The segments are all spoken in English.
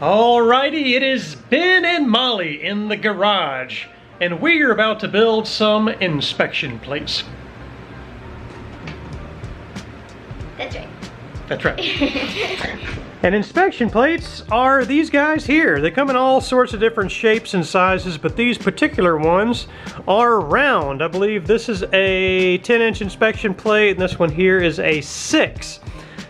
Alrighty, it is Ben and Molly in the garage, and we're about to build some inspection plates. That's right. That's right. And inspection plates are these guys here. They come in all sorts of different shapes and sizes, but these particular ones are round. I believe this is a 10-inch inspection plate, and this one here is a 6.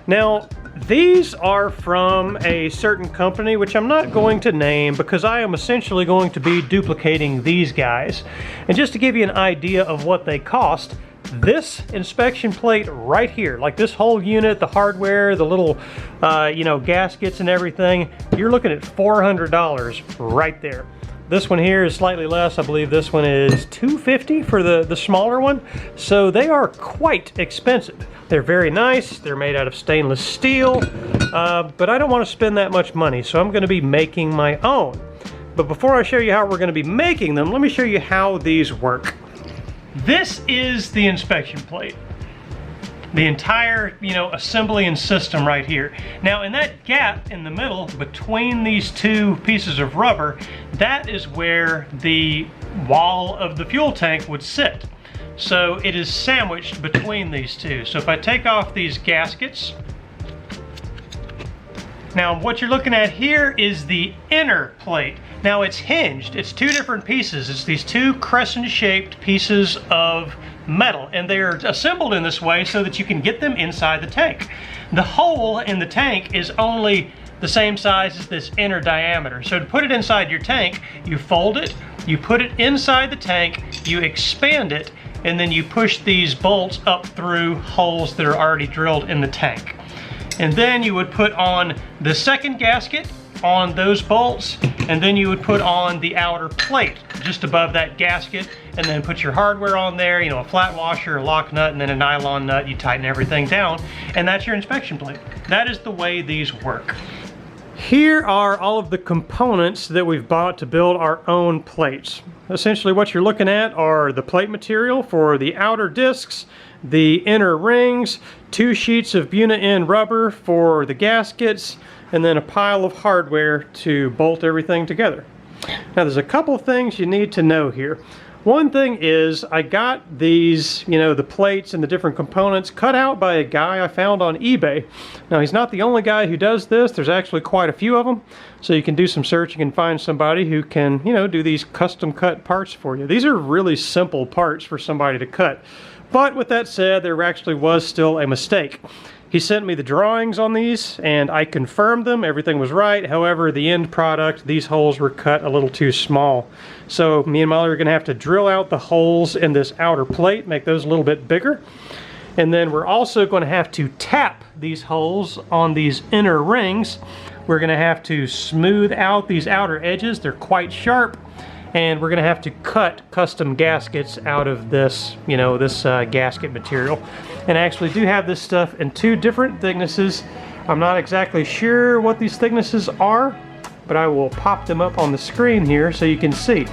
Now, these are from a certain company, which I'm not going to name because I am essentially going to be duplicating these guys. And just to give you an idea of what they cost, this inspection plate right here, like this whole unit, the hardware, the little, gaskets and everything, you're looking at $400 right there. This one here is slightly less. I believe this one is $250 for the smaller one. So they are quite expensive. They're very nice. They're made out of stainless steel, but I don't want to spend that much money, so I'm going to be making my own. But before I show you how we're going to be making them, let me show you how these work. This is the inspection plate. The entire, assembly and system right here. Now, in that gap in the middle between these two pieces of rubber, that is where the wall of the fuel tank would sit. So it is sandwiched between these two. So if I take off these gaskets, now what you're looking at here is the inner plate. Now it's hinged, it's two different pieces. It's these two crescent-shaped pieces of metal, and they're assembled in this way so that you can get them inside the tank. The hole in the tank is only the same size as this inner diameter. So to put it inside your tank, you fold it, you put it inside the tank, you expand it, and then you push these bolts up through holes that are already drilled in the tank. And then you would put on the second gasket on those bolts, and then you would put on the outer plate just above that gasket, and then put your hardware on there, a flat washer, a lock nut, and then a nylon nut. You tighten everything down, and that's your inspection plate. That is the way these work. Here are all of the components that we've bought to build our own plates. Essentially what you're looking at are the plate material for the outer discs, the inner rings, 2 sheets of Buna-End rubber for the gaskets, and then a pile of hardware to bolt everything together. Now there's a couple things you need to know here. One thing is I got these, the plates and the different components cut out by a guy I found on eBay. Now he's not the only guy who does this. There's actually quite a few of them. So you can do some searching and find somebody who can, do these custom cut parts for you. These are really simple parts for somebody to cut. But with that said, there actually was still a mistake. He sent me the drawings on these, and I confirmed them. Everything was right. However, the end product, these holes were cut a little too small. So me and Molly are going to have to drill out the holes in this outer plate, make those a little bit bigger. And then we're also going to have to tap these holes on these inner rings. We're going to have to smooth out these outer edges. They're quite sharp. And we're going to have to cut custom gaskets out of this, this gasket material. And I actually do have this stuff in 2 different thicknesses. I'm not exactly sure what these thicknesses are, but I will pop them up on the screen here so you can see.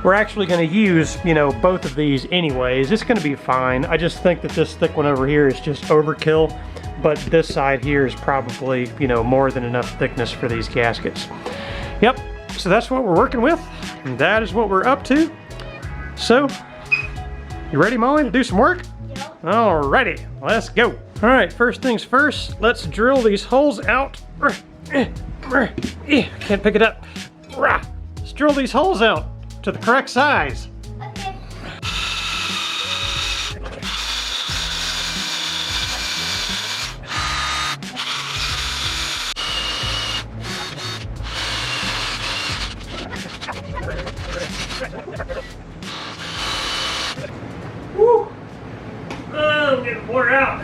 We're actually going to use, both of these anyways. It's going to be fine. I just think that this thick one over here is just overkill, but this side here is probably, more than enough thickness for these gaskets. Yep, so that's what we're working with. And that is what we're up to. So, you ready, Molly, to do some work? Yep. Alrighty, let's go. Alright, first things first, let's drill these holes out. Can't pick it up. Let's drill these holes out to the correct size. Okay. Woo! Oh, I'm getting wore out.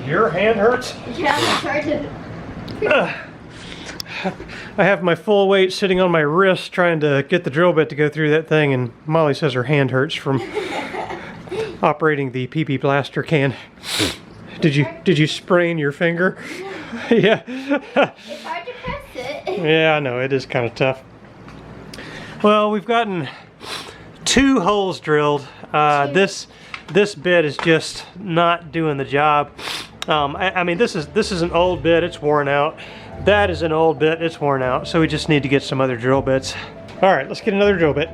Your hand hurts? Yeah, I'm started. I have my full weight sitting on my wrist trying to get the drill bit to go through that thing, and Molly says her hand hurts from operating the PP blaster can. Did you sprain your finger? Yeah. It's hard to press it. Yeah, I know, it is kind of tough. Well, we've gotten 2 holes drilled. This bit is just not doing the job. I mean, this is an old bit, it's worn out. That is an old bit, it's worn out. So we just need to get some other drill bits. All right, let's get another drill bit.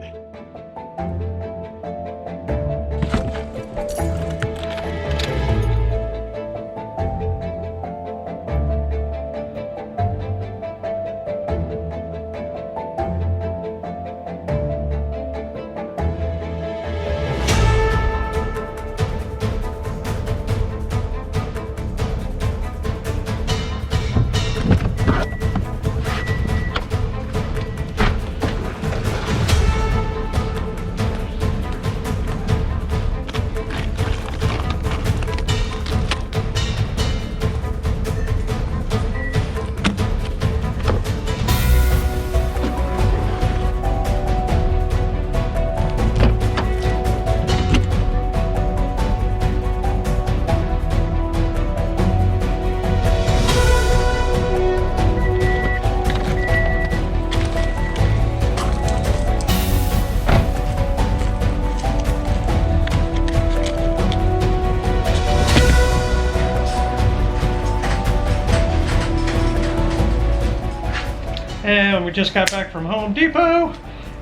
And we just got back from Home Depot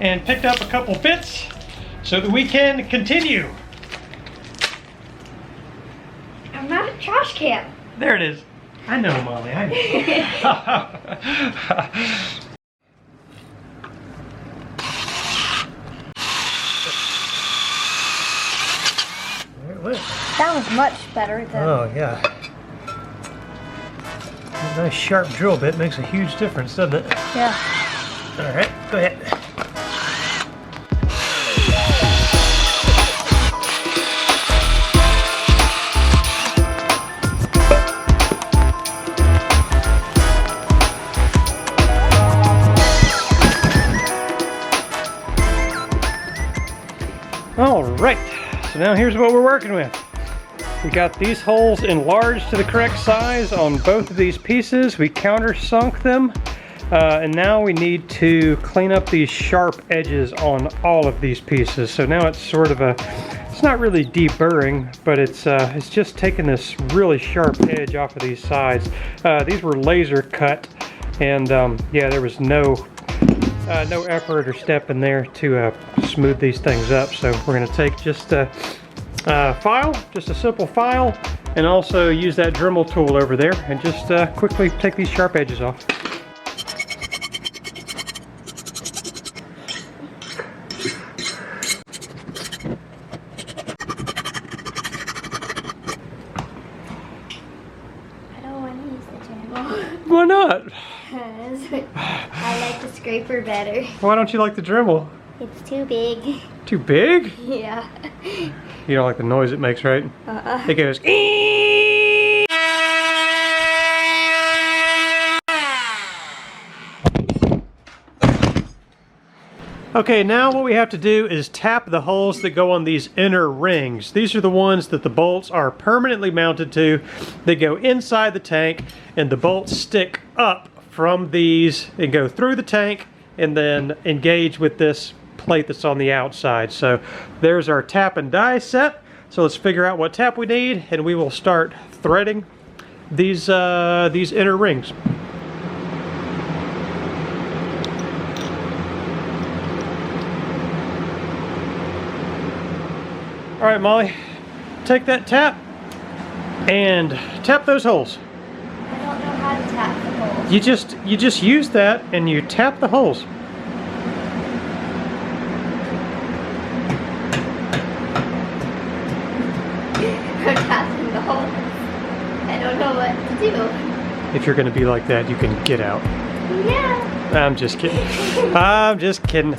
and picked up a couple bits so that we can continue. I'm not a trash can. There it is. I know, Molly, I know. That was much better than... Oh, yeah. A nice sharp drill bit makes a huge difference, doesn't it? Yeah. All right, go ahead. All right, so now here's what we're working with. We got these holes enlarged to the correct size on both of these pieces. We countersunk them, and now we need to clean up these sharp edges on all of these pieces. So now it's sort of a, it's not really deburring, but it's just taking this really sharp edge off of these sides. These were laser cut, and yeah, there was no effort or step in there to smooth these things up. So we're going to take just file, just a simple file, and also use that Dremel tool over there and just quickly take these sharp edges off. I don't want to use the Dremel. Why not? I like the scraper better. Why don't you like the Dremel? It's too big. Too big? Yeah. You don't like the noise it makes, right? It goes eeeeee. Okay, now what we have to do is tap the holes that go on these inner rings. These are the ones that the bolts are permanently mounted to. They go inside the tank, and the bolts stick up from these and go through the tank and then engage with this plate that's on the outside. So there's our tap and die set. So let's figure out what tap we need, and we will start threading these inner rings. All right, Molly, take that tap and tap those holes. I don't know how to tap the holes. You just use that and you tap the holes. I'm tapping the holes. I don't know what to do. If you're gonna be like that, you can get out. Yeah. I'm just kidding. I'm just kidding.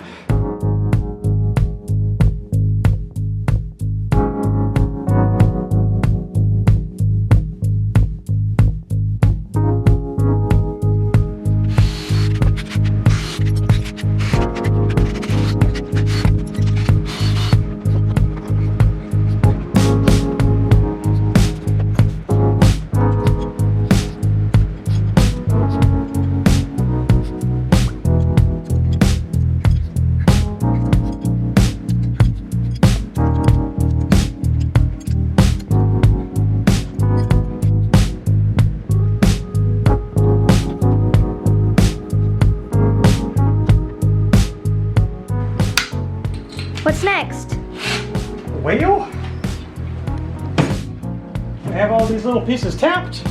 these little pieces tapped.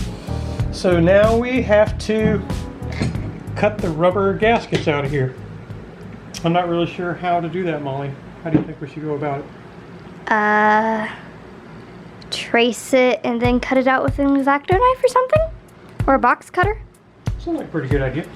So now we have to cut the rubber gaskets out of here. I'm not really sure how to do that, Molly. How do you think we should go about it? Trace it and then cut it out with an X-Acto knife or something? Or a box cutter? Sounds like a pretty good idea.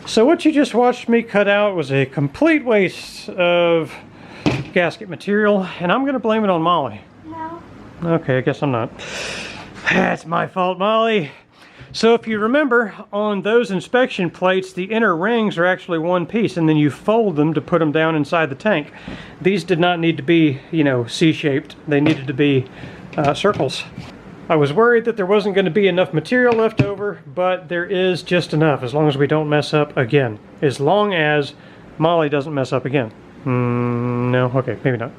So what you just watched me cut out was a complete waste of gasket material, and I'm going to blame it on Molly. No. Okay, I guess I'm not. That's my fault, Molly. So if you remember, on those inspection plates, the inner rings are actually one piece, and then you fold them to put them down inside the tank. These did not need to be, you know, C-shaped. They needed to be circles. I was worried that there wasn't going to be enough material left over, but there is just enough, as long as we don't mess up again. As long as Molly doesn't mess up again. No, okay, maybe not.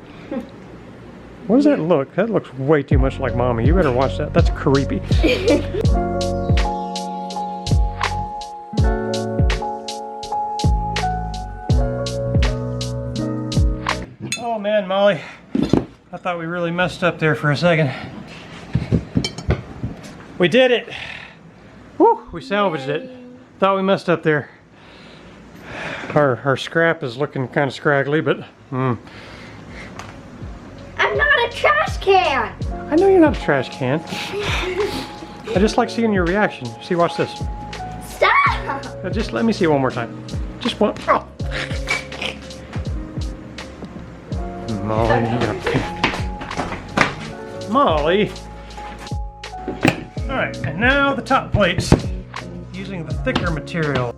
What does that look? That looks way too much like Mommy. You better watch that. That's creepy. Oh man, Molly. I thought we really messed up there for a second. We did it! Woo! We salvaged it. Thought we messed up there. Our scrap is looking kind of scraggly, but I'm not a trash can! I know you're not a trash can. I just like seeing your reaction. See, watch this. Stop! Just let me see it one more time. Just one. Oh. Molly, you got... Molly! Alright, and now the top plates, using the thicker material.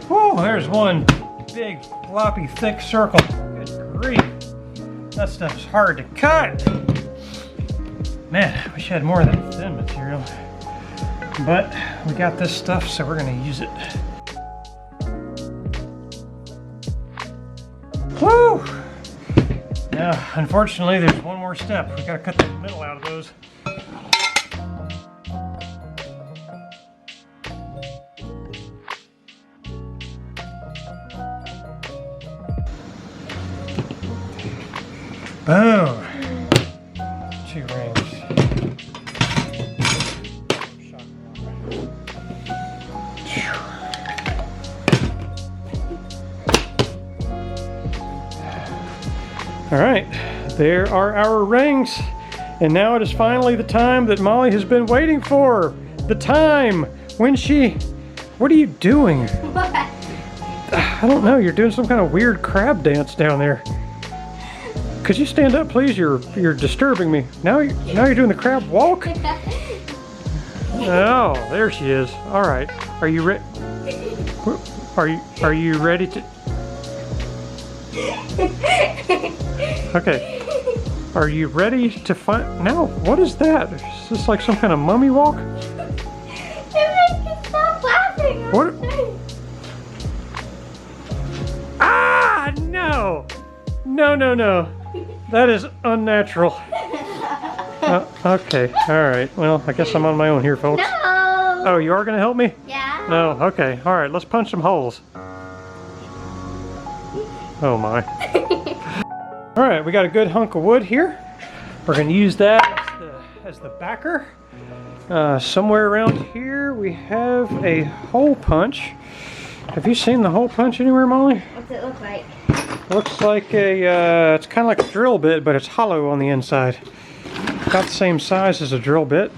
Whoa, there's one big, floppy, thick circle. Good grief. That stuff's hard to cut. Man, I wish I had more of that thin material. But we got this stuff, so we're going to use it. Woo! Now, unfortunately, there's one more step. We gotta cut the middle out of those. Boom! 2 rings. All right, there are our rings. And now it is finally the time that Molly has been waiting for. The time when she... What are you doing? What? I don't know, you're doing some kind of weird crab dance down there. Could you stand up, please? You're disturbing me. Now you're doing the crab walk? Oh, there she is. All right, are you ready? Are you ready to... Okay. Are you ready to find... Now, what is that? Is this like some kind of mummy walk? It makes me stop laughing. What? Ah, no! No. That is unnatural. Okay, alright. Well, I guess I'm on my own here, folks. No! Oh, you are going to help me? Yeah. No, okay. Alright, let's punch some holes. Oh my. Alright, we got a good hunk of wood here. We're going to use that as the backer. Somewhere around here we have a hole punch. Have you seen the hole punch anywhere, Molly? What's it look like? Looks like a, it's kind of like a drill bit, but it's hollow on the inside. About the same size as a drill bit.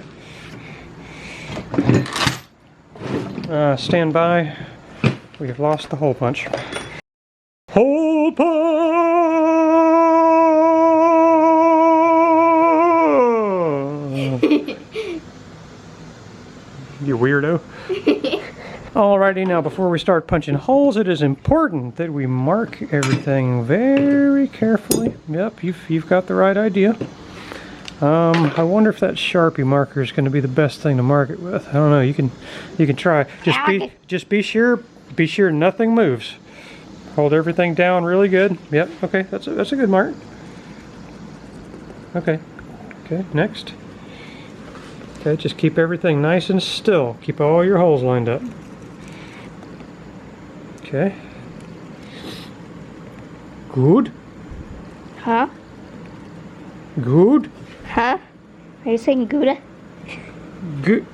Stand by. We have lost the hole punch. Hole punch! You weirdo. Alrighty, now before we start punching holes, it is important that we mark everything very carefully. Yep, you've got the right idea. I wonder if that Sharpie marker is going to be the best thing to mark it with. I don't know. You can try. Just be sure nothing moves. Hold everything down really good. Yep. Okay, that's a good mark. Okay. Next. Okay, just keep everything nice and still. Keep all your holes lined up. Okay. Good. Huh? Good. Huh? Are you saying Gouda? Good.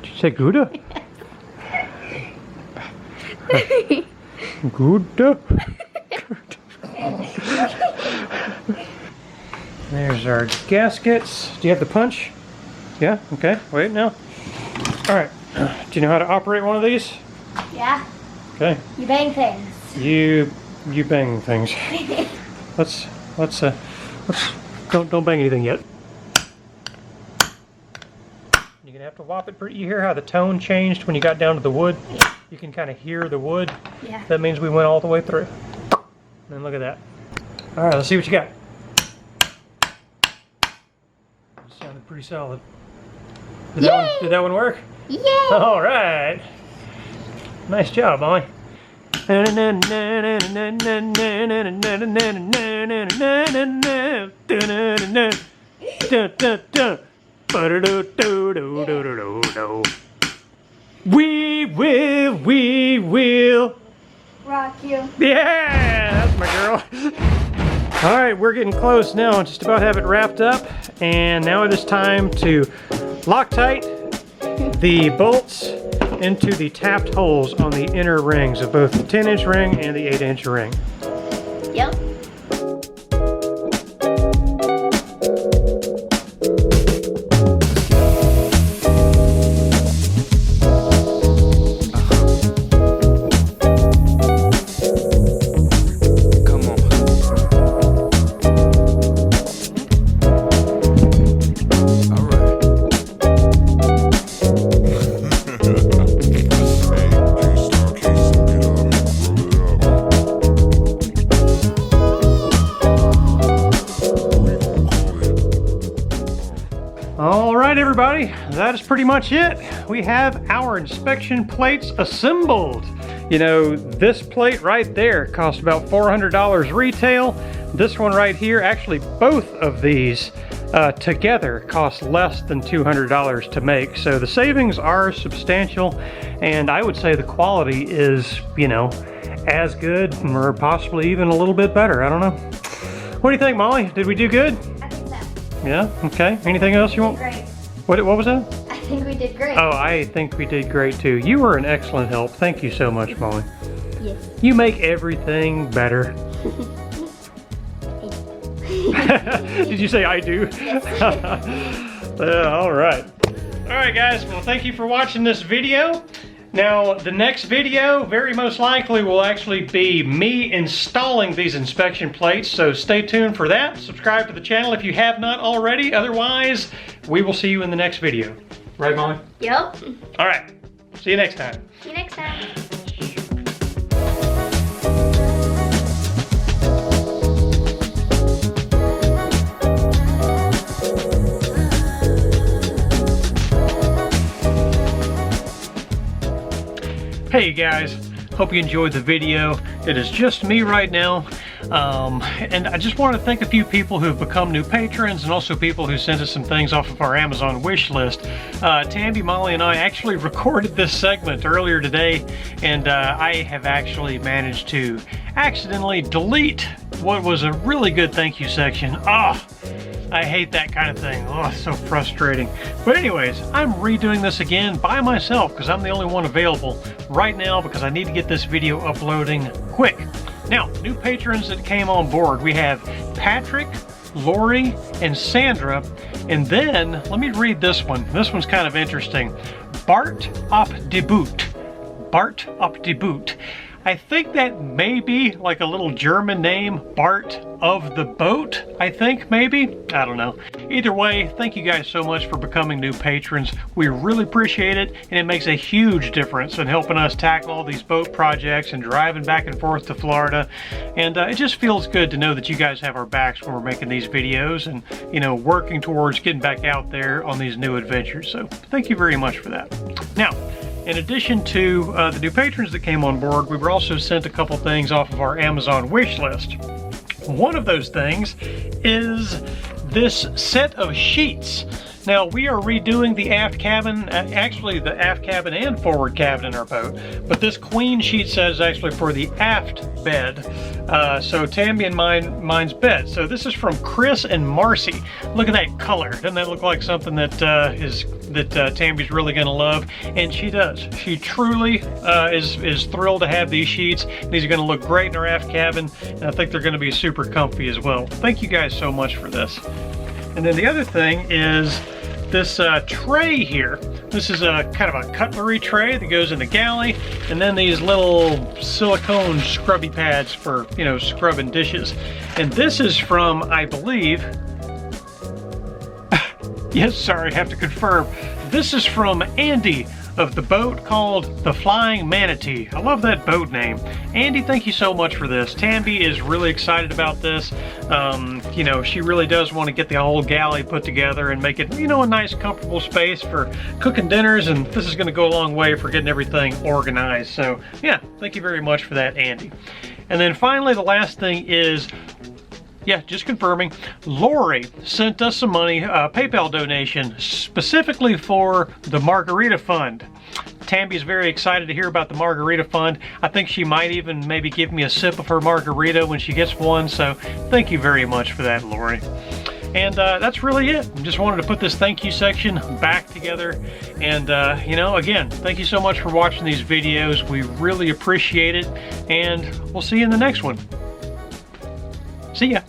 Did you say Gouda? Gouda. There's our gaskets. Do you have the punch? Yeah? Okay. Wait now. Alright. Do you know how to operate one of these? Yeah. Okay. You bang things. You bang things. Let's don't bang anything yet. You're gonna have to whop it. You hear how the tone changed when you got down to the wood? Yeah. You can kind of hear the wood. Yeah. That means we went all the way through. And look at that. All right, let's see what you got. Sounded pretty solid. Did that one work? Yeah. All right. Nice job, Molly. We will Rock you. Yeah, that's my girl. All right, we're getting close now. Just about have it wrapped up, and now it is time to Loctite the bolts into the tapped holes on the inner rings of both the 10-inch ring and the 8-inch ring. Yep. Alright everybody, that is pretty much it. We have our inspection plates assembled. You know, this plate right there cost about $400 retail. This one right here, actually both of these together cost less than $200 to make. So the savings are substantial, and I would say the quality is, you know, as good or possibly even a little bit better. I don't know. What do you think, Molly? Did we do good? I think so. Yeah, okay. Anything else you want? Great. What was that? I think we did great. Oh, I think we did great too. You were an excellent help. Thank you so much, Molly. Yes. You make everything better. Did you say I do? Yes. All right. All right, guys. Well, thank you for watching this video. Now, the next video, very most likely, will actually be me installing these inspection plates, so stay tuned for that. Subscribe to the channel if you have not already. Otherwise, we will see you in the next video. Right, Molly? Yep. All right. See you next time. See you next time. Hey guys, hope you enjoyed the video. It is just me right now, and I just want to thank a few people who have become new patrons and also people who sent us some things off of our Amazon wish list. Tambi, Molly, and I actually recorded this segment earlier today, and I have actually managed to accidentally delete what was a really good thank you section. I hate that kind of thing. Oh, it's so frustrating. But anyways, I'm redoing this again by myself because I'm the only one available right now because I need to get this video uploading quick. Now, new patrons that came on board, we have Patrick, Lori, and Sandra. And then, let me read this one. This one's kind of interesting. Bart op de Boot. Bart op de Boot. I think that may be like a little German name, Bart of the Boat, I think, maybe? I don't know. Either way, thank you guys so much for becoming new patrons. We really appreciate it, and it makes a huge difference in helping us tackle all these boat projects and driving back and forth to Florida. And it just feels good to know that you guys have our backs when we're making these videos and, you know, working towards getting back out there on these new adventures. So thank you very much for that. Now, in addition to the new patrons that came on board, we were also sent a couple things off of our Amazon wish list. One of those things is this set of sheets. Now we are redoing the aft cabin, actually the aft cabin and forward cabin in our boat, but this queen sheet says actually for the aft bed. So Tambi and mine's bed. So this is from Chris and Marcy. Look at that color. Doesn't that look like something that Tambi's really gonna love? And she does. She truly is thrilled to have these sheets. These are gonna look great in our aft cabin, and I think they're gonna be super comfy as well. Thank you guys so much for this. And then the other thing is this tray here. This is a kind of a cutlery tray that goes in the galley, and then these little silicone scrubby pads for, you know, scrubbing dishes. And this is from, I believe, yes, sorry, I have to confirm. This is from Andy of the boat called the Flying Manatee. I love that boat name. Andy, thank you so much for this. Tambi is really excited about this. You know, she really does want to get the whole galley put together and make it, you know, a nice comfortable space for cooking dinners, and this is going to go a long way for getting everything organized. So yeah, thank you very much for that, Andy. And then finally, the last thing is, yeah, just confirming, Lori sent us some money, a PayPal donation, specifically for the Margarita Fund. Tambi is very excited to hear about the Margarita Fund. I think she might even maybe give me a sip of her margarita when she gets one, so thank you very much for that, Lori. And that's really it. Just wanted to put this thank you section back together. And, you know, again, thank you so much for watching these videos. We really appreciate it, and we'll see you in the next one. See ya.